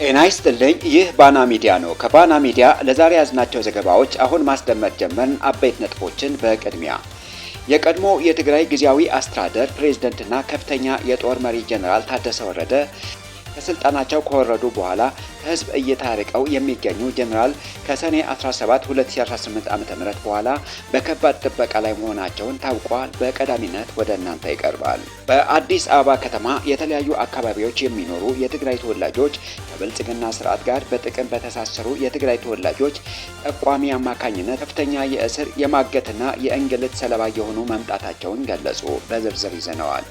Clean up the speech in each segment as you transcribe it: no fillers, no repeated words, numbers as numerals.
ጤና ይስጥልኝ። ይህ ባና ሚዲያ ነው። ከባና ሚዲያ ለዛሬ ያዝናቸው ዘገባዎች አሁን ማስደመጥ ጀመርን። አበይት ነጥቦችን በቅድሚያ የቀድሞ የትግራይ ጊዜያዊ አስተዳደር ፕሬዝዳንትና ከፍተኛ የጦር መሪ ጀነራል ታደሰ ወረደ ከስልጣናቸው ከወረዱ በኋላ ከህዝብ እይታ ርቀው የሚገኙ ጀነራል ከሰኔ 17 2018 ዓ.ም በኋላ በከባድ ጥበቃ ላይ መሆናቸውን ታውቋል። በቀዳሚነት ወደ እናንተ ይቀርባል። በአዲስ አበባ ከተማ የተለያዩ አካባቢዎች የሚኖሩ የትግራይ ተወላጆች ከብልጽግና ስርዓት ጋር በጥቅም በተሳሰሩ የትግራይ ተወላጆች ጠቋሚ አማካኝነት ከፍተኛ የእስር የማገትና የእንግልት ሰለባ የሆኑ መምጣታቸውን ገለጹ። በዝርዝር ይዘነዋል።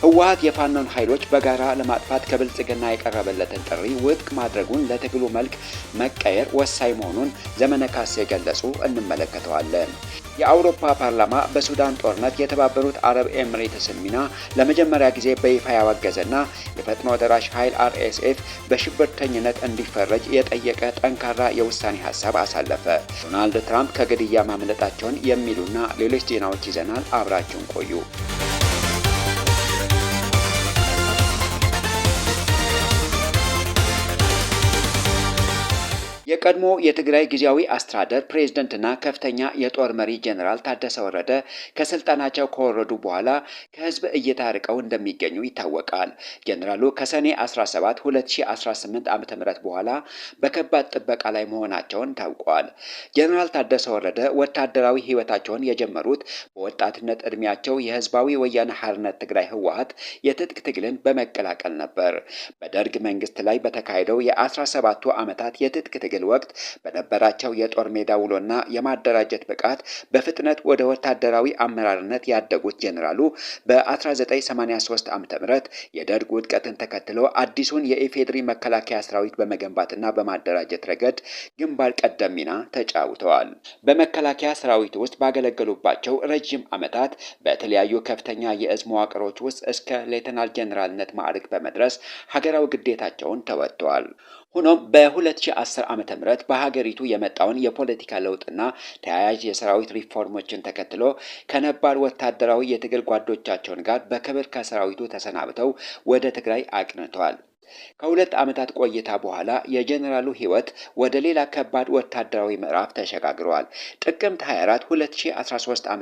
ህወሓት የፋኖን ኃይሎች በጋራ ለማጥፋት ከብልጽግና የቀረበለትን ጥሪ ውድቅ ማድረጉን ለትግሉ መልክ መቀየር ወሳኝ መሆኑን ዘመነ ካሴ ገለጹ። እንመለከተዋለን። የአውሮፓ ፓርላማ በሱዳን ጦርነት የተባበሩት አረብ ኤሚሬትስን ሚና ለመጀመሪያ ጊዜ በይፋ ያወገዘና የፈጥኖ ደራሽ ኃይል RSF በሽብርተኝነት እንዲፈረጅ የጠየቀ ጠንካራ የውሳኔ ሀሳብ አሳለፈ። ዶናልድ ትራምፕ ከግድያ ማምለጣቸውን የሚሉና ሌሎች ዜናዎች ይዘናል። አብራችሁን ቆዩ። የቀድሞ የትግራይ ጊዜያዊ አስተዳደር ፕሬዝዳንትና ከፍተኛ የጦር መሪ ጀነራል ታደሰ ወረደ ከስልጣናቸው ከወረዱ በኋላ ከህዝብ እይታ ርቀው እንደሚገኙ ይታወቃል። ጀነራሉ ከሰኔ 17 2018 ዓ.ም በኋላ በከባድ ጥበቃ ላይ መሆናቸውን ታውቋል። ጀነራል ታደሰ ወረደ ወታደራዊ ህይወታቸውን የጀመሩት በወጣትነት እድሜያቸው የህዝባዊ ወያነ ሓርነት ትግራይ ህወሓት የትጥቅ ትግልን በመቀላቀል ነበር። በደርግ መንግስት ላይ በተካሄደው የ17ቱ ዓመታት የትጥቅ ትግል ወቅት በነበራቸው የጦር ሜዳ ውሎና የማደራጀት ብቃት በፍጥነት ወደ ወታደራዊ አመራርነት ያደጉት ጀነራሉ በ1983 ዓ.ም የደርግ ውድቀትን ተከትሎ አዲሱን የኢፌዴሪ መከላከያ ሰራዊት በመገንባትና በማደራጀት ረገድ ግንባር ቀደም ሚና ተጫውተዋል። በመከላከያ ሰራዊት ውስጥ ባገለገሉባቸው ረጅም ዓመታት በተለያዩ ከፍተኛ የእዝ መዋቅሮች ውስጥ እስከ ሌተናል ጀነራልነት ማዕረግ በመድረስ ሀገራዊ ግዴታቸውን ተወጥተዋል። ሆኖም በ2010 ዓ.ም በሀገሪቱ የመጣውን የፖለቲካ ለውጥና ተያያዥ የሰራዊት ሪፎርሞችን ተከትሎ ከነባር ወታደራዊ የትግል ጓዶቻቸውን ጋር በክብር ከሰራዊቱ ተሰናብተው ወደ ትግራይ አቅንተዋል። ከሁለት ዓመታት ቆይታ በኋላ የጀነራሉ ህይወት ወደ ሌላ ከባድ ወታደራዊ ምዕራፍ ተሸጋግረዋል። ጥቅምት 24 2013 ዓ.ም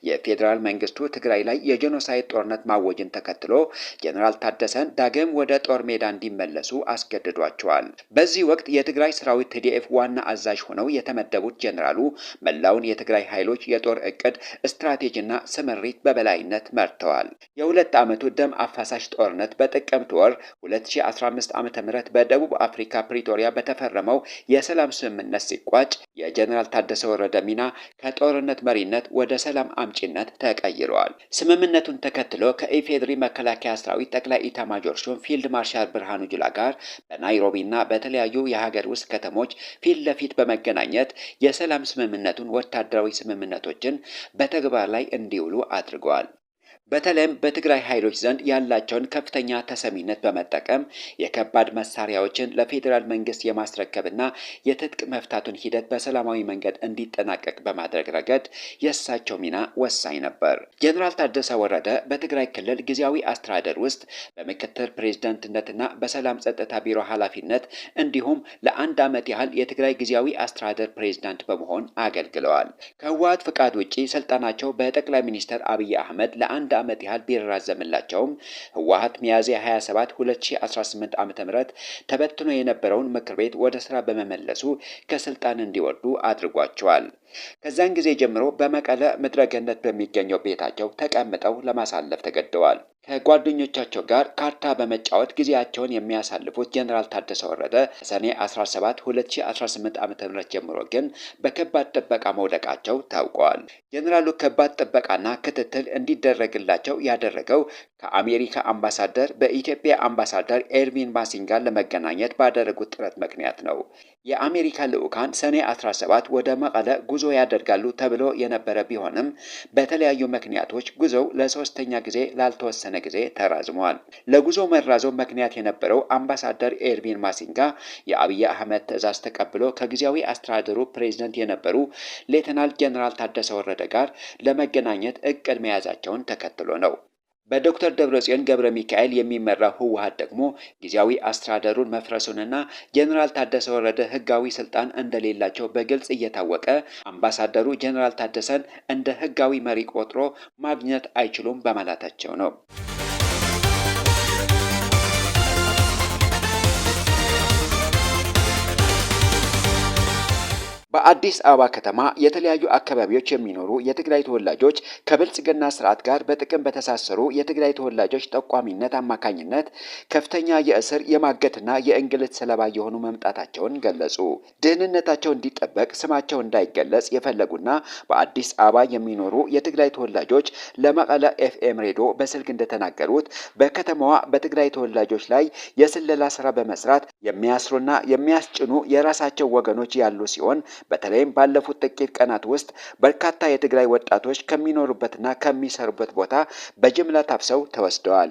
የፌዴራል መንግስቱ ትግራይ ላይ የጄኖሳይድ ጦርነት ማወጅን ተከትሎ ጀነራል ታደሰን ዳግም ወደ ጦር ሜዳ እንዲመለሱ አስገድዷቸዋል። በዚህ ወቅት የትግራይ ሰራዊት TDF ዋና አዛዥ ሆነው የተመደቡት ጀነራሉ መላውን የትግራይ ኃይሎች የጦር እቅድ፣ ስትራቴጂና ስምሪት በበላይነት መርተዋል። የሁለት ዓመቱ ደም አፋሳሽ ጦርነት በጥቅምት ወር 2015 ዓ.ም በደቡብ አፍሪካ ፕሪቶሪያ በተፈረመው የሰላም ስምምነት ሲቋጭ የጀነራል ታደሰ ወረደ ሚና ከጦርነት መሪነት ወደ ሰላም አምጪነት ተቀይረዋል። ስምምነቱን ተከትሎ ከኢፌዴሪ መከላከያ ሰራዊት ጠቅላይ ኢታማጆር ሹም ፊልድ ማርሻል ብርሃኑ ጁላ ጋር በናይሮቢና በተለያዩ የሀገር ውስጥ ከተሞች ፊት ለፊት በመገናኘት የሰላም ስምምነቱን ወታደራዊ ስምምነቶችን በተግባር ላይ እንዲውሉ አድርገዋል። በተለይም በትግራይ ኃይሎች ዘንድ ያላቸውን ከፍተኛ ተሰሚነት በመጠቀም የከባድ መሳሪያዎችን ለፌዴራል መንግስት የማስረከብና የትጥቅ መፍታቱን ሂደት በሰላማዊ መንገድ እንዲጠናቀቅ በማድረግ ረገድ የእሳቸው ሚና ወሳኝ ነበር። ጀነራል ታደሰ ወረደ በትግራይ ክልል ጊዜያዊ አስተዳደር ውስጥ በምክትል ፕሬዝዳንትነትና በሰላም ጸጥታ ቢሮ ኃላፊነት እንዲሁም ለአንድ ዓመት ያህል የትግራይ ጊዜያዊ አስተዳደር ፕሬዝዳንት በመሆን አገልግለዋል። ከህወሓት ፍቃድ ውጪ ስልጣናቸው በጠቅላይ ሚኒስትር አብይ አህመድ ለአንድ ዓመት ያህል ቢራዘምላቸውም ህወሓት ሚያዝያ 27 2018 ዓ.ም ተበትኖ የነበረውን ምክር ቤት ወደ ስራ በመመለሱ ከስልጣን እንዲወርዱ አድርጓቸዋል። ከዛን ጊዜ ጀምሮ በመቀለ ምድረገነት በሚገኘው ቤታቸው ተቀምጠው ለማሳለፍ ተገደዋል። ከጓደኞቻቸው ጋር ካርታ በመጫወት ጊዜያቸውን የሚያሳልፉት ጀነራል ታደሰ ወረደ ሰኔ 17 2018 ዓ.ም ጀምሮ ግን በከባድ ጥበቃ መውደቃቸው ታውቋል። ጀነራሉ ከባድ ጥበቃና ክትትል እንዲደረግላቸው ያደረገው ከአሜሪካ አምባሳደር በኢትዮጵያ አምባሳደር ኤርቪን ማሲንጋ ለመገናኘት ባደረጉት ጥረት ምክንያት ነው። የአሜሪካ ልዑካን ሰኔ 17 ወደ መቀለ ጉዞ ያደርጋሉ ተብሎ የነበረ ቢሆንም በተለያዩ ምክንያቶች ጉዞው ለሶስተኛ ጊዜ ላልተወሰነ ጊዜ ተራዝሟል። ለጉዞ መራዘም ምክንያት የነበረው አምባሳደር ኤርቪን ማሲንጋ የአብይ አህመድ ትዕዛዝ ተቀብሎ ከጊዜያዊ አስተዳደሩ ፕሬዝዳንት የነበሩ ሌተናል ጀነራል ታደሰ ወረደ ጋር ለመገናኘት እቅድ መያዛቸውን ተከትሎ ነው። በዶክተር ደብረጽዮን ገብረ ሚካኤል የሚመራው ህወሓት ደግሞ ጊዜያዊ አስተዳደሩን መፍረሱንና ጄኔራል ታደሰ ወረደ ህጋዊ ስልጣን እንደሌላቸው በግልጽ እየታወቀ አምባሳደሩ ጄኔራል ታደሰን እንደ ህጋዊ መሪ ቆጥሮ ማግኘት አይችሉም በማለታቸው ነው። በአዲስ አበባ ከተማ የተለያዩ አካባቢዎች የሚኖሩ የትግራይ ተወላጆች ከብልጽግና ስርዓት ጋር በጥቅም በተሳሰሩ የትግራይ ተወላጆች ጠቋሚነት አማካኝነት ከፍተኛ የእስር የማገትና የእንግልት ሰለባ የሆኑ መምጣታቸውን ገለጹ። ደህንነታቸው እንዲጠበቅ ስማቸው እንዳይገለጽ የፈለጉና በአዲስ አበባ የሚኖሩ የትግራይ ተወላጆች ለመቀለ ኤፍኤም ሬዲዮ በስልክ እንደተናገሩት በከተማዋ በትግራይ ተወላጆች ላይ የስለላ ስራ በመስራት የሚያስሩና የሚያስጭኑ የራሳቸው ወገኖች ያሉ ሲሆን በተለይም ባለፉት ጥቂት ቀናት ውስጥ በርካታ የትግራይ ወጣቶች ከሚኖሩበትና ከሚሰሩበት ቦታ በጅምላ ታፍሰው ተወስደዋል።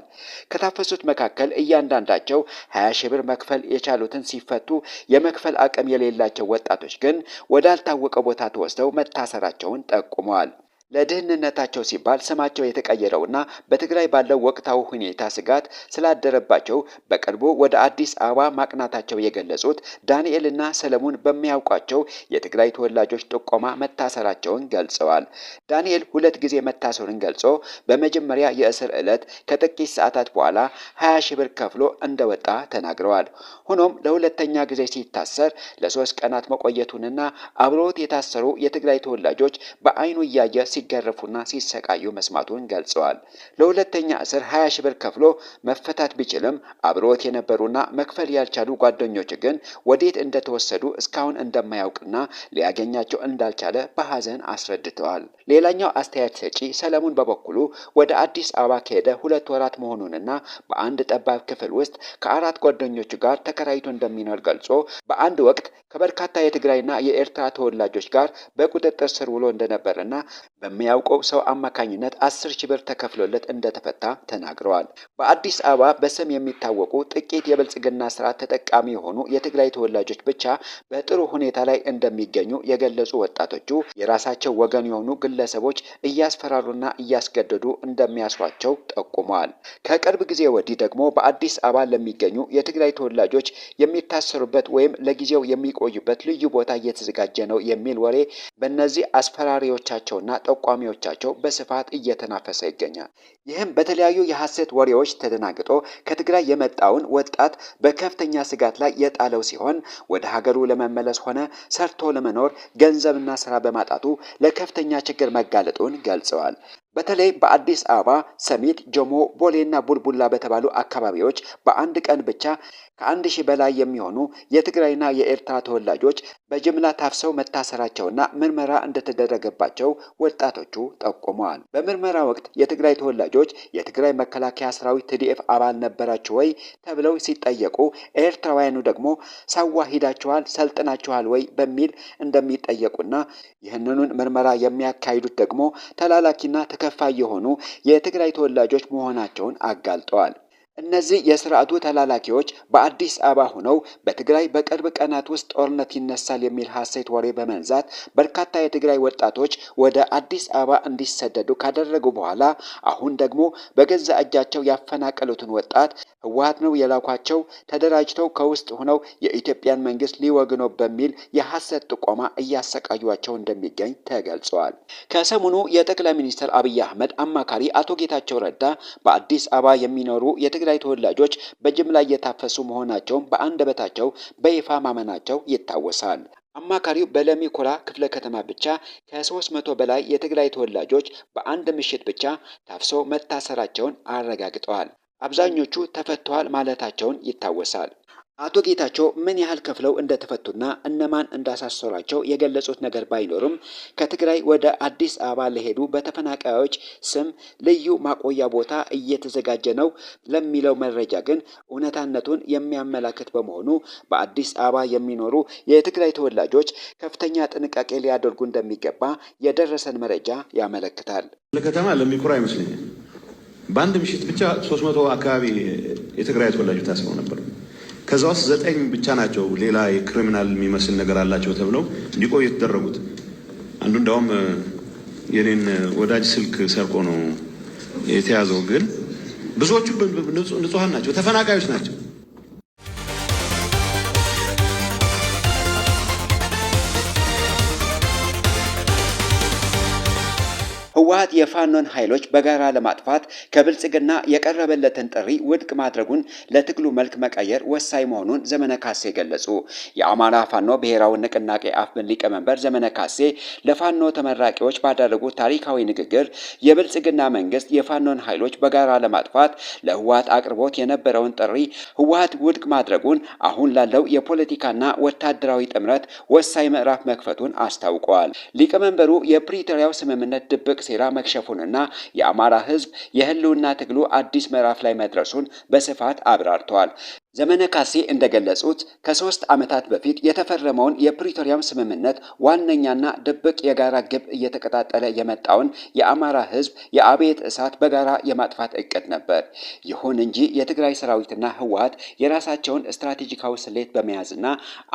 ከታፈሱት መካከል እያንዳንዳቸው 20 ሺህ ብር መክፈል የቻሉትን ሲፈቱ የመክፈል አቅም የሌላቸው ወጣቶች ግን ወዳልታወቀ ቦታ ተወስደው መታሰራቸውን ጠቁመዋል። ለደህንነታቸው ሲባል ስማቸው የተቀየረውና በትግራይ ባለው ወቅታዊ ሁኔታ ስጋት ስላደረባቸው በቅርቡ ወደ አዲስ አበባ ማቅናታቸው የገለጹት ዳንኤልና ሰለሞን በሚያውቋቸው የትግራይ ተወላጆች ጥቆማ መታሰራቸውን ገልጸዋል። ዳንኤል 2 ጊዜ መታሰሩን ገልጾ በመጀመሪያ የእስር ዕለት ከጥቂት ሰዓታት በኋላ 20 ሺህ ብር ከፍሎ እንደወጣ ተናግረዋል። ሆኖም ለሁለተኛ ጊዜ ሲታሰር ለ3 ቀናት መቆየቱንና አብሮት የታሰሩ የትግራይ ተወላጆች በአይኑ እያየ ሲገረፉና ሲሰቃዩ መስማቱን ገልጸዋል። ለሁለተኛ እስር 20 ሺህ ብር ከፍሎ መፈታት ቢችልም አብሮት የነበሩና መክፈል ያልቻሉ ጓደኞች ግን ወዴት እንደተወሰዱ እስካሁን እንደማያውቅና ሊያገኛቸው እንዳልቻለ በሐዘን አስረድተዋል። ሌላኛው አስተያየት ሰጪ ሰለሞን በበኩሉ ወደ አዲስ አበባ ከሄደ 2 ወራት መሆኑንና በአንድ ጠባብ ክፍል ውስጥ ከ4 ጓደኞቹ ጋር ተከራይቶ እንደሚኖር ገልጾ በአንድ ወቅት ከበርካታ የትግራይና የኤርትራ ተወላጆች ጋር በቁጥጥር ስር ውሎ እንደነበረና በሚያውቀው ሰው አማካኝነት 10 ሺህ ብር ተከፍሎለት እንደተፈታ ተናግረዋል። በአዲስ አበባ በስም የሚታወቁ ጥቂት የብልጽግና ስርዓት ተጠቃሚ የሆኑ የትግራይ ተወላጆች ብቻ በጥሩ ሁኔታ ላይ እንደሚገኙ የገለጹ ወጣቶቹ የራሳቸው ወገን የሆኑ ግለሰቦች እያስፈራሩና እያስገደዱ እንደሚያስሯቸው ጠቁመዋል። ከቅርብ ጊዜ ወዲህ ደግሞ በአዲስ አበባ ለሚገኙ የትግራይ ተወላጆች የሚታሰሩበት ወይም ለጊዜው የሚቆዩበት ልዩ ቦታ እየተዘጋጀ ነው የሚል ወሬ በእነዚህ አስፈራሪዎቻቸውና ጠቋሚዎቻቸው በስፋት እየተናፈሰ ይገኛል። ይህም በተለያዩ የሐሰት ወሬዎች ተደናግጦ ከትግራይ የመጣውን ወጣት በከፍተኛ ስጋት ላይ የጣለው ሲሆን ወደ ሀገሩ ለመመለስ ሆነ ሰርቶ ለመኖር ገንዘብና ስራ በማጣቱ ለከፍተኛ ችግር መጋለጡን ገልጸዋል። በተለይ በአዲስ አበባ ሰሚት፣ ጆሞ፣ ቦሌና ቡልቡላ በተባሉ አካባቢዎች በአንድ ቀን ብቻ ከ1000 በላይ የሚሆኑ የትግራይና የኤርትራ ተወላጆች በጅምላ ታፍሰው መታሰራቸውና ምርመራ እንደተደረገባቸው ወጣቶቹ ጠቁመዋል። በምርመራ ወቅት የትግራይ ተወላጆች የትግራይ መከላከያ ሰራዊት TDF አባል ነበራችሁ ወይ ተብለው ሲጠየቁ ኤርትራውያኑ ደግሞ ሳዋ ሂዳችኋል፣ ሰልጥናችኋል ወይ በሚል እንደሚጠየቁና ይህንኑን ምርመራ የሚያካሂዱት ደግሞ ተላላኪና ተከፋይ የሆኑ የትግራይ ተወላጆች መሆናቸውን አጋልጠዋል። እነዚህ የስርዓቱ ተላላኪዎች በአዲስ አበባ ሆነው በትግራይ በቅርብ ቀናት ውስጥ ጦርነት ይነሳል የሚል ሐሰት ወሬ በመንዛት በርካታ የትግራይ ወጣቶች ወደ አዲስ አበባ እንዲሰደዱ ካደረጉ በኋላ አሁን ደግሞ በገዛ እጃቸው ያፈናቀሉትን ወጣት ህወሓት ነው የላኳቸው፣ ተደራጅተው ከውስጥ ሆነው የኢትዮጵያን መንግስት ሊወጉ ነው በሚል የሐሰት ጥቆማ እያሰቃዩቸው እንደሚገኝ ተገልጿል። ከሰሞኑ የጠቅላይ ሚኒስትር አብይ አህመድ አማካሪ አቶ ጌታቸው ረዳ በአዲስ አበባ የሚኖሩ የትግራይ ተወላጆች በጅምላ እየታፈሱ መሆናቸውን በአንደበታቸው በይፋ ማመናቸው ይታወሳል። አማካሪው በለሚ ኩራ ክፍለ ከተማ ብቻ ከ300 በላይ የትግራይ ተወላጆች በአንድ ምሽት ብቻ ታፍሰው መታሰራቸውን አረጋግጠዋል። አብዛኞቹ ተፈተዋል ማለታቸውን ይታወሳል። አቶ ጌታቸው ምን ያህል ከፍለው እንደተፈቱና እነማን እንዳሳሰሯቸው የገለጹት ነገር ባይኖርም ከትግራይ ወደ አዲስ አበባ ለሄዱ በተፈናቃዮች ስም ልዩ ማቆያ ቦታ እየተዘጋጀ ነው ለሚለው መረጃ ግን እውነታነቱን የሚያመላክት በመሆኑ በአዲስ አበባ የሚኖሩ የትግራይ ተወላጆች ከፍተኛ ጥንቃቄ ሊያደርጉ እንደሚገባ የደረሰን መረጃ ያመለክታል። ለከተማ ለሚኩራ ይመስለኛል በአንድ ምሽት ብቻ 300 አካባቢ የትግራይ ተወላጆች ታስረው ነበር። ከዛ ውስጥ 9 ብቻ ናቸው ሌላ የክሪሚናል የሚመስል ነገር አላቸው ተብለው እንዲቆዩ የተደረጉት። አንዱ እንዳውም የኔን ወዳጅ ስልክ ሰርቆ ነው የተያዘው። ግን ብዙዎቹ ንጹሃን ናቸው፣ ተፈናቃዮች ናቸው። ህወሓት የፋኖን ኃይሎች በጋራ ለማጥፋት ከብልጽግና የቀረበለትን ጥሪ ውድቅ ማድረጉን ለትግሉ መልክ መቀየር ወሳኝ መሆኑን ዘመነ ካሴ ገለጹ። የአማራ ፋኖ ብሔራዊ ንቅናቄ አፍብን ሊቀመንበር ዘመነ ካሴ ለፋኖ ተመራቂዎች ባደረጉት ታሪካዊ ንግግር የብልጽግና መንግስት የፋኖን ኃይሎች በጋራ ለማጥፋት ለህወሓት አቅርቦት የነበረውን ጥሪ ህወሓት ውድቅ ማድረጉን አሁን ላለው የፖለቲካና ወታደራዊ ጥምረት ወሳኝ ምዕራፍ መክፈቱን አስታውቀዋል። ሊቀመንበሩ የፕሪቶሪያው ስምምነት ድብቅ ሴራ መክሸፉንና የአማራ ህዝብ የህልውና ትግሉ አዲስ ምዕራፍ ላይ መድረሱን በስፋት አብራርተዋል። ዘመነ ካሴ እንደገለጹት ከ3 ዓመታት በፊት የተፈረመውን የፕሪቶሪያው ስምምነት ዋነኛና ድብቅ የጋራ ግብ እየተቀጣጠለ የመጣውን የአማራ ህዝብ የአብዮት እሳት በጋራ የማጥፋት እቅድ ነበር። ይሁን እንጂ የትግራይ ሰራዊትና ህወሓት የራሳቸውን ስትራቴጂካዊ ስሌት በመያዝና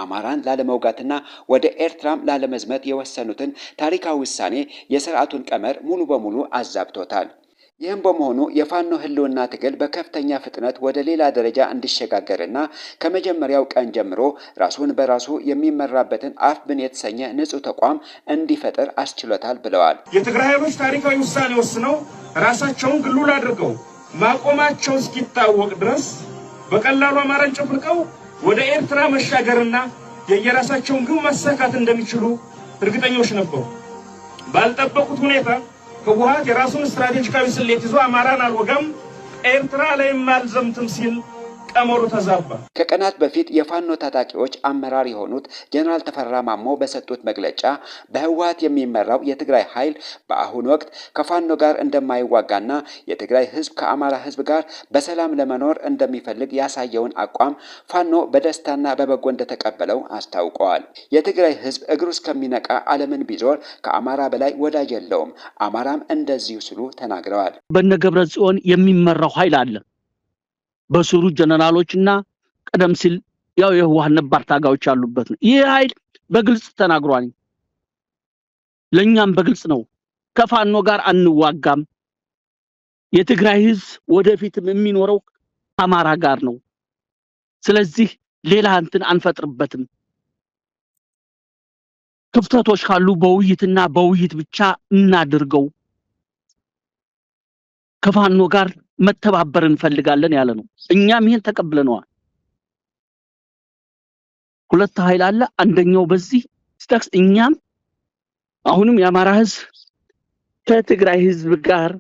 አማራን ላለመውጋትና ወደ ኤርትራም ላለመዝመት የወሰኑትን ታሪካዊ ውሳኔ የስርዓቱን ቀመር ሙሉ በሙሉ አዛብቶታል። ይህም በመሆኑ የፋኖ ህልውና ትግል በከፍተኛ ፍጥነት ወደ ሌላ ደረጃ እንዲሸጋገርና ከመጀመሪያው ቀን ጀምሮ ራሱን በራሱ የሚመራበትን አፍብን የተሰኘ ንጹህ ተቋም እንዲፈጠር አስችሎታል ብለዋል። የትግራይ ኃይሎች ታሪካዊ ውሳኔ ወስነው ራሳቸውን ግሉል አድርገው ማቆማቸው እስኪታወቅ ድረስ በቀላሉ አማራን ጨፍልቀው ወደ ኤርትራ መሻገርና የየራሳቸውን ግብ ማሳካት እንደሚችሉ እርግጠኞች ነበሩ። ባልጠበቁት ሁኔታ ህወሓት የራሱን ስትራቴጂካዊ ስሌት ይዞ አማራን አልወጋም፣ ኤርትራ ላይም አልዘምትም ሲል ቀመሩ ተዛባ። ከቀናት በፊት የፋኖ ታጣቂዎች አመራር የሆኑት ጀነራል ተፈራ ማሞ በሰጡት መግለጫ በህወሓት የሚመራው የትግራይ ኃይል በአሁኑ ወቅት ከፋኖ ጋር እንደማይዋጋና የትግራይ ህዝብ ከአማራ ህዝብ ጋር በሰላም ለመኖር እንደሚፈልግ ያሳየውን አቋም ፋኖ በደስታና በበጎ እንደተቀበለው አስታውቀዋል። የትግራይ ህዝብ እግሩ እስከሚነቃ ዓለምን ቢዞር ከአማራ በላይ ወዳጅ የለውም፣ አማራም እንደዚሁ ሲሉ ተናግረዋል። በነገብረ ጽዮን የሚመራው ኃይል አለ በሱሩ ጀነራሎችና ቀደም ሲል ያው የህወሓት ነባር ታጋዮች ያሉበት ነው። ይህ ኃይል በግልጽ ተናግሯል። ለኛም በግልጽ ነው፣ ከፋኖ ጋር አንዋጋም፣ የትግራይ ህዝብ ወደፊትም የሚኖረው አማራ ጋር ነው። ስለዚህ ሌላ እንትን አንፈጥርበትም። ክፍተቶች ካሉ በውይይትና በውይይት ብቻ እናድርገው፣ ከፋኖ ጋር መተባበር እንፈልጋለን ያለ ነው። እኛም ይሄን ተቀብለናል። ሁለት ኃይል አለ። አንደኛው በዚህ ስታክስ እኛም አሁንም የአማራ ህዝብ ከትግራይ ህዝብ ጋር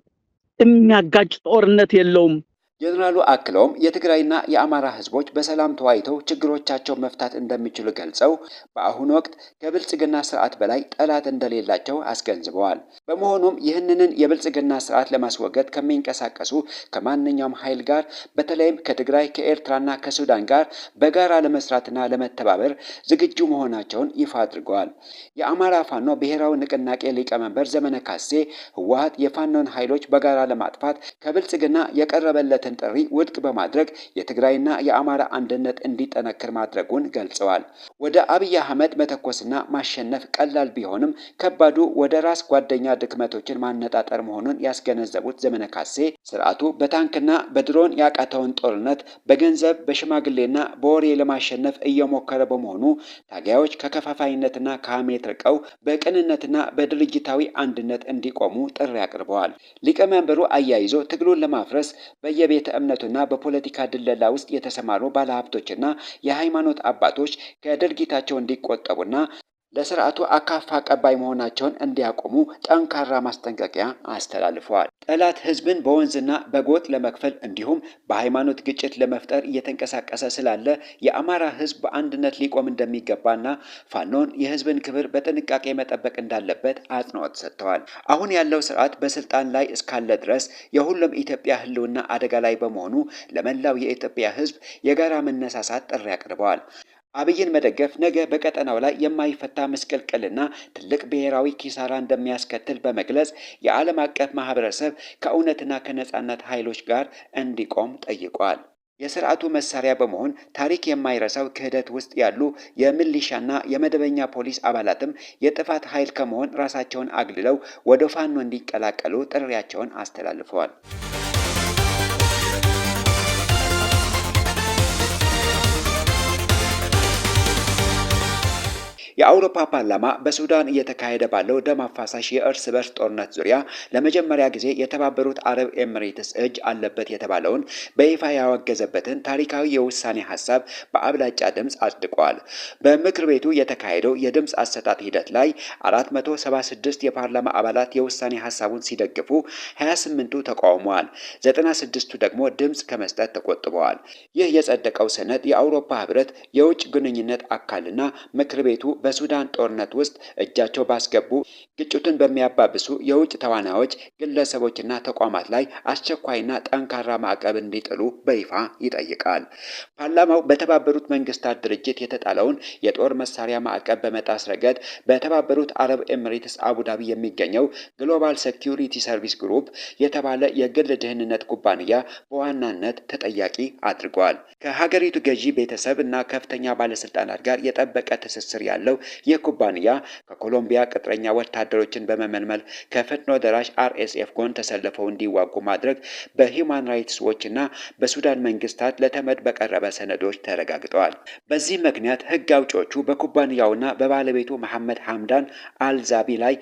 የሚያጋጭ ጦርነት የለውም። ጀነራሉ አክለውም የትግራይና የአማራ ህዝቦች በሰላም ተወያይተው ችግሮቻቸው መፍታት እንደሚችሉ ገልጸው በአሁኑ ወቅት ከብልጽግና ስርዓት በላይ ጠላት እንደሌላቸው አስገንዝበዋል። በመሆኑም ይህንን የብልጽግና ስርዓት ለማስወገድ ከሚንቀሳቀሱ ከማንኛውም ኃይል ጋር በተለይም ከትግራይ ከኤርትራና ከሱዳን ጋር በጋራ ለመስራትና ለመተባበር ዝግጁ መሆናቸውን ይፋ አድርገዋል። የአማራ ፋኖ ብሔራዊ ንቅናቄ ሊቀመንበር ዘመነ ካሴ ህወሓት የፋኖን ኃይሎች በጋራ ለማጥፋት ከብልጽግና የቀረበለት ጥሪ ውድቅ በማድረግ የትግራይና የአማራ አንድነት እንዲጠነክር ማድረጉን ገልጸዋል። ወደ አብይ አህመድ መተኮስና ማሸነፍ ቀላል ቢሆንም ከባዱ ወደ ራስ ጓደኛ ድክመቶችን ማነጣጠር መሆኑን ያስገነዘቡት ዘመነ ካሴ ስርዓቱ በታንክና በድሮን ያቃተውን ጦርነት በገንዘብ በሽማግሌና በወሬ ለማሸነፍ እየሞከረ በመሆኑ ታጋዮች ከከፋፋይነትና ከሐሜት ርቀው በቅንነትና በድርጅታዊ አንድነት እንዲቆሙ ጥሪ አቅርበዋል። ሊቀመንበሩ አያይዞ ትግሉን ለማፍረስ በየቤተ እምነቱና በፖለቲካ ድለላ ውስጥ የተሰማሩ ባለሀብቶችና የሃይማኖት አባቶች ከድርጊታቸው እንዲቆጠቡና ለስርዓቱ አካፋ ቀባይ መሆናቸውን እንዲያቆሙ ጠንካራ ማስጠንቀቂያ አስተላልፈዋል። ጠላት ህዝብን በወንዝና በጎጥ ለመክፈል እንዲሁም በሃይማኖት ግጭት ለመፍጠር እየተንቀሳቀሰ ስላለ የአማራ ህዝብ በአንድነት ሊቆም እንደሚገባና ፋኖን የህዝብን ክብር በጥንቃቄ መጠበቅ እንዳለበት አጽንኦት ሰጥተዋል። አሁን ያለው ስርዓት በስልጣን ላይ እስካለ ድረስ የሁሉም ኢትዮጵያ ህልውና አደጋ ላይ በመሆኑ ለመላው የኢትዮጵያ ህዝብ የጋራ መነሳሳት ጥሪ አቅርበዋል። አብይን መደገፍ ነገ በቀጠናው ላይ የማይፈታ ምስቅልቅልና ትልቅ ብሔራዊ ኪሳራ እንደሚያስከትል በመግለጽ የዓለም አቀፍ ማህበረሰብ ከእውነትና ከነጻነት ኃይሎች ጋር እንዲቆም ጠይቋል። የስርዓቱ መሳሪያ በመሆን ታሪክ የማይረሳው ክህደት ውስጥ ያሉ የሚሊሻና የመደበኛ ፖሊስ አባላትም የጥፋት ኃይል ከመሆን ራሳቸውን አግልለው ወደ ፋኖ እንዲቀላቀሉ ጥሪያቸውን አስተላልፈዋል። የአውሮፓ ፓርላማ በሱዳን እየተካሄደ ባለው ደም አፋሳሽ የእርስ በርስ ጦርነት ዙሪያ ለመጀመሪያ ጊዜ የተባበሩት አረብ ኤሚሬትስ እጅ አለበት የተባለውን በይፋ ያወገዘበትን ታሪካዊ የውሳኔ ሀሳብ በአብላጫ ድምፅ አጽድቋል። በምክር ቤቱ የተካሄደው የድምፅ አሰጣጥ ሂደት ላይ 476 የፓርላማ አባላት የውሳኔ ሀሳቡን ሲደግፉ 28ቱ ተቃውመዋል። 96ቱ ደግሞ ድምፅ ከመስጠት ተቆጥበዋል። ይህ የጸደቀው ሰነድ የአውሮፓ ህብረት የውጭ ግንኙነት አካልና ምክር ቤቱ በሱዳን ጦርነት ውስጥ እጃቸው ባስገቡ ግጭቱን በሚያባብሱ የውጭ ተዋናዮች፣ ግለሰቦችና ተቋማት ላይ አስቸኳይና ጠንካራ ማዕቀብ እንዲጥሉ በይፋ ይጠይቃል። ፓርላማው በተባበሩት መንግስታት ድርጅት የተጣለውን የጦር መሳሪያ ማዕቀብ በመጣስ ረገድ በተባበሩት አረብ ኤሚሬትስ አቡዳቢ የሚገኘው ግሎባል ሴኩሪቲ ሰርቪስ ግሩፕ የተባለ የግል ደህንነት ኩባንያ በዋናነት ተጠያቂ አድርጓል። ከሀገሪቱ ገዢ ቤተሰብ እና ከፍተኛ ባለስልጣናት ጋር የጠበቀ ትስስር ያለው ይህ ኩባንያ ከኮሎምቢያ ቅጥረኛ ወታደሮችን በመመልመል ከፈጥኖ ደራሽ RSF ጎን ተሰልፈው እንዲዋጉ ማድረግ በሂውማን ራይትስ ዎች እና በሱዳን መንግስታት ለተመድ በቀረበ ሰነዶች ተረጋግጠዋል። በዚህ ምክንያት ህግ አውጪዎቹ በኩባንያውና በባለቤቱ መሐመድ ሐምዳን አልዛቢ ላይ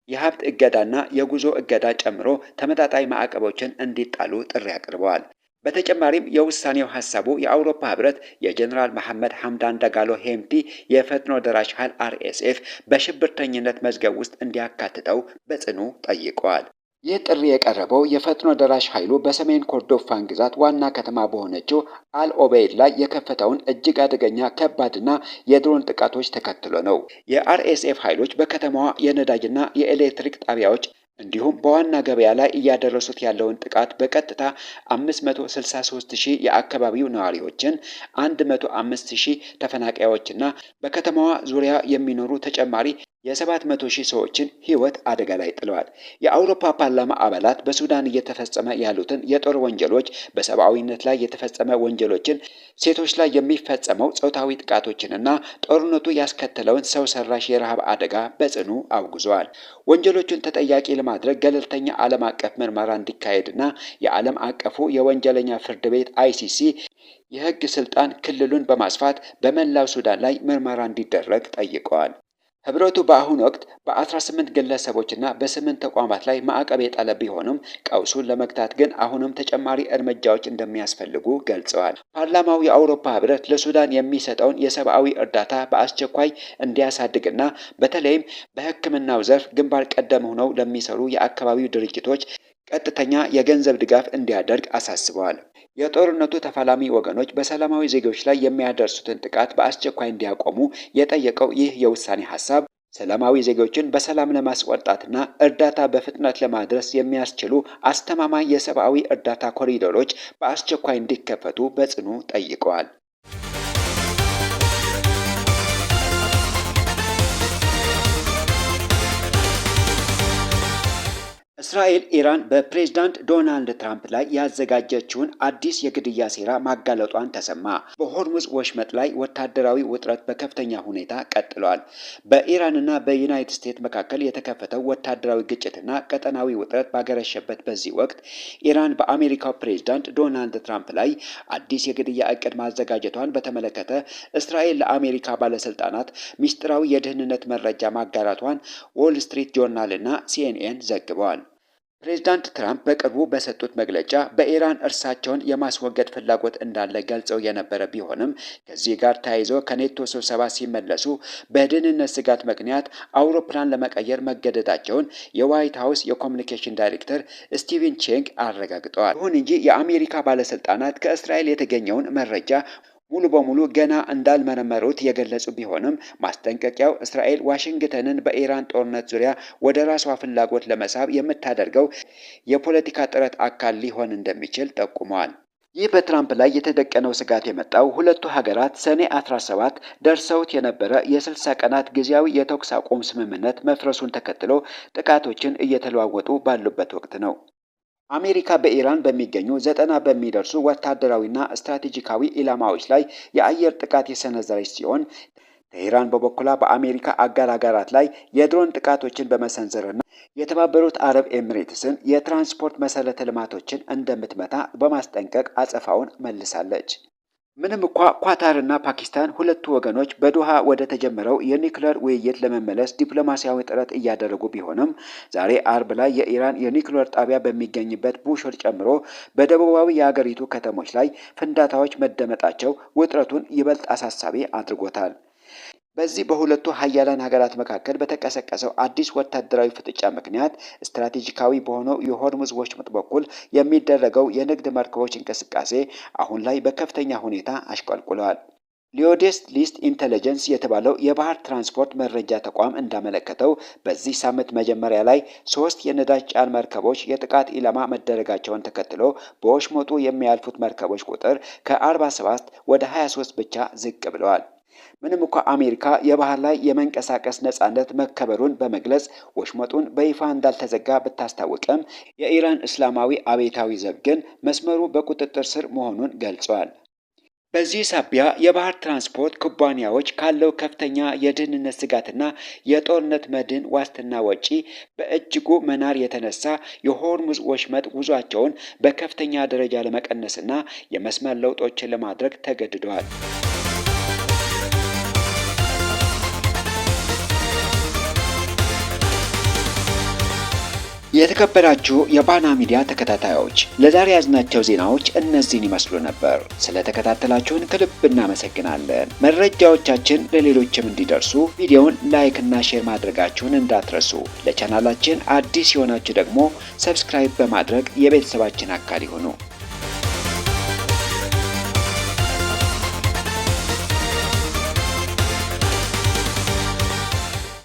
የሀብት እገዳና የጉዞ እገዳ ጨምሮ ተመጣጣኝ ማዕቀቦችን እንዲጣሉ ጥሪ አቅርበዋል። በተጨማሪም የውሳኔው ሀሳቡ የአውሮፓ ህብረት የጀነራል መሐመድ ሐምዳን ዳጋሎ ሄምቲ የፈጥኖ ደራሽ ኃይል RSF በሽብርተኝነት መዝገብ ውስጥ እንዲያካትተው በጽኑ ጠይቀዋል። ይህ ጥሪ የቀረበው የፈጥኖ ደራሽ ኃይሉ በሰሜን ኮርዶፋን ግዛት ዋና ከተማ በሆነችው አልኦቤይድ ላይ የከፈተውን እጅግ አደገኛ ከባድና የድሮን ጥቃቶች ተከትሎ ነው። የRSF ኃይሎች በከተማዋ የነዳጅና የኤሌክትሪክ ጣቢያዎች እንዲሁም በዋና ገበያ ላይ እያደረሱት ያለውን ጥቃት በቀጥታ 563,000 የአካባቢው ነዋሪዎችን፣ 105,000 ተፈናቃዮችና በከተማዋ ዙሪያ የሚኖሩ ተጨማሪ የ700,000 ሰዎችን ህይወት አደጋ ላይ ጥለዋል። የአውሮፓ ፓርላማ አባላት በሱዳን እየተፈጸመ ያሉትን የጦር ወንጀሎች፣ በሰብአዊነት ላይ የተፈጸመ ወንጀሎችን፣ ሴቶች ላይ የሚፈጸመው ጾታዊ ጥቃቶችንና ጦርነቱ ያስከተለውን ሰው ሰራሽ የረሃብ አደጋ በጽኑ አውግዘዋል። ወንጀሎቹን ተጠያቂ ለማድረግ ገለልተኛ ዓለም አቀፍ ምርመራ እንዲካሄድና የዓለም አቀፉ የወንጀለኛ ፍርድ ቤት ICC የህግ ስልጣን ክልሉን በማስፋት በመላው ሱዳን ላይ ምርመራ እንዲደረግ ጠይቀዋል። ህብረቱ በአሁኑ ወቅት በ18 ግለሰቦችና በ8 ተቋማት ላይ ማዕቀብ የጣለ ቢሆንም ቀውሱን ለመግታት ግን አሁንም ተጨማሪ እርምጃዎች እንደሚያስፈልጉ ገልጸዋል። ፓርላማው የአውሮፓ ህብረት ለሱዳን የሚሰጠውን የሰብአዊ እርዳታ በአስቸኳይ እንዲያሳድግና በተለይም በሕክምናው ዘርፍ ግንባር ቀደም ሆነው ለሚሰሩ የአካባቢው ድርጅቶች ቀጥተኛ የገንዘብ ድጋፍ እንዲያደርግ አሳስበዋል። የጦርነቱ ተፋላሚ ወገኖች በሰላማዊ ዜጎች ላይ የሚያደርሱትን ጥቃት በአስቸኳይ እንዲያቆሙ የጠየቀው ይህ የውሳኔ ሀሳብ ሰላማዊ ዜጎችን በሰላም ለማስወጣትና እርዳታ በፍጥነት ለማድረስ የሚያስችሉ አስተማማኝ የሰብአዊ እርዳታ ኮሪዶሮች በአስቸኳይ እንዲከፈቱ በጽኑ ጠይቀዋል። እስራኤል ኢራን በፕሬዝዳንት ዶናልድ ትራምፕ ላይ ያዘጋጀችውን አዲስ የግድያ ሴራ ማጋለጧን ተሰማ። በሆርሙዝ ወሽመጥ ላይ ወታደራዊ ውጥረት በከፍተኛ ሁኔታ ቀጥሏል። በኢራንና በዩናይትድ ስቴትስ መካከል የተከፈተው ወታደራዊ ግጭትና ቀጠናዊ ውጥረት ባገረሸበት በዚህ ወቅት ኢራን በአሜሪካው ፕሬዝዳንት ዶናልድ ትራምፕ ላይ አዲስ የግድያ እቅድ ማዘጋጀቷን በተመለከተ እስራኤል ለአሜሪካ ባለስልጣናት ሚስጥራዊ የደህንነት መረጃ ማጋራቷን ዎል ስትሪት ጆርናል እና CNN ዘግበዋል። ፕሬዝዳንት ትራምፕ በቅርቡ በሰጡት መግለጫ በኢራን እርሳቸውን የማስወገድ ፍላጎት እንዳለ ገልጸው የነበረ ቢሆንም ከዚህ ጋር ተያይዞ ከኔቶ ስብሰባ ሲመለሱ በደህንነት ስጋት ምክንያት አውሮፕላን ለመቀየር መገደዳቸውን የዋይት ሀውስ የኮሚኒኬሽን ዳይሬክተር ስቲቨን ቼንግ አረጋግጠዋል። ይሁን እንጂ የአሜሪካ ባለስልጣናት ከእስራኤል የተገኘውን መረጃ ሙሉ በሙሉ ገና እንዳልመረመሩት የገለጹ ቢሆንም ማስጠንቀቂያው እስራኤል ዋሽንግተንን በኢራን ጦርነት ዙሪያ ወደ ራሷ ፍላጎት ለመሳብ የምታደርገው የፖለቲካ ጥረት አካል ሊሆን እንደሚችል ጠቁመዋል። ይህ በትራምፕ ላይ የተደቀነው ስጋት የመጣው ሁለቱ ሀገራት ሰኔ 17 ደርሰውት የነበረ የ60 ቀናት ጊዜያዊ የተኩስ አቁም ስምምነት መፍረሱን ተከትሎ ጥቃቶችን እየተለዋወጡ ባሉበት ወቅት ነው። አሜሪካ በኢራን በሚገኙ 90 በሚደርሱ ወታደራዊና ስትራቴጂካዊ ኢላማዎች ላይ የአየር ጥቃት የሰነዘረች ሲሆን ቴህራን በበኩሏ በአሜሪካ አጋር ሀገራት ላይ የድሮን ጥቃቶችን በመሰንዘርና የተባበሩት አረብ ኤሚሬትስን የትራንስፖርት መሰረተ ልማቶችን እንደምትመታ በማስጠንቀቅ አጸፋውን መልሳለች። ምንም እንኳ ኳታርና ፓኪስታን ሁለቱ ወገኖች በዶሃ ወደ ተጀመረው የኒውክሌር ውይይት ለመመለስ ዲፕሎማሲያዊ ጥረት እያደረጉ ቢሆንም ዛሬ አርብ ላይ የኢራን የኒውክሌር ጣቢያ በሚገኝበት ቡሽር ጨምሮ በደቡባዊ የአገሪቱ ከተሞች ላይ ፍንዳታዎች መደመጣቸው ውጥረቱን ይበልጥ አሳሳቢ አድርጎታል። በዚህ በሁለቱ ሀያላን ሀገራት መካከል በተቀሰቀሰው አዲስ ወታደራዊ ፍጥጫ ምክንያት ስትራቴጂካዊ በሆነው የሆርሙዝ ወሽመጥ በኩል የሚደረገው የንግድ መርከቦች እንቅስቃሴ አሁን ላይ በከፍተኛ ሁኔታ አሽቆልቁለዋል። ሊዮዴስ ሊስት ኢንተለጀንስ የተባለው የባህር ትራንስፖርት መረጃ ተቋም እንዳመለከተው በዚህ ሳምንት መጀመሪያ ላይ 3 የነዳጅ ጫን መርከቦች የጥቃት ኢላማ መደረጋቸውን ተከትሎ በወሽመጡ የሚያልፉት መርከቦች ቁጥር ከ47 ወደ 23 ብቻ ዝቅ ብለዋል። ምንም እንኳ አሜሪካ የባህር ላይ የመንቀሳቀስ ነጻነት መከበሩን በመግለጽ ወሽመጡን በይፋ እንዳልተዘጋ ብታስታውቅም የኢራን እስላማዊ አብዮታዊ ዘብ ግን መስመሩ በቁጥጥር ስር መሆኑን ገልጿል። በዚህ ሳቢያ የባህር ትራንስፖርት ኩባንያዎች ካለው ከፍተኛ የደህንነት ስጋትና የጦርነት መድን ዋስትና ወጪ በእጅጉ መናር የተነሳ የሆርሙዝ ወሽመጥ ጉዟቸውን በከፍተኛ ደረጃ ለመቀነስና የመስመር ለውጦችን ለማድረግ ተገድደዋል። የተከበራችሁ የባና ሚዲያ ተከታታዮች ለዛሬ ያዝናቸው ዜናዎች እነዚህን ይመስሉ ነበር። ስለተከታተላችሁን ከልብ እናመሰግናለን። መረጃዎቻችን ለሌሎችም እንዲደርሱ ቪዲዮውን ላይክ እና ሼር ማድረጋችሁን እንዳትረሱ። ለቻናላችን አዲስ የሆናችሁ ደግሞ ሰብስክራይብ በማድረግ የቤተሰባችን አካል ይሁኑ።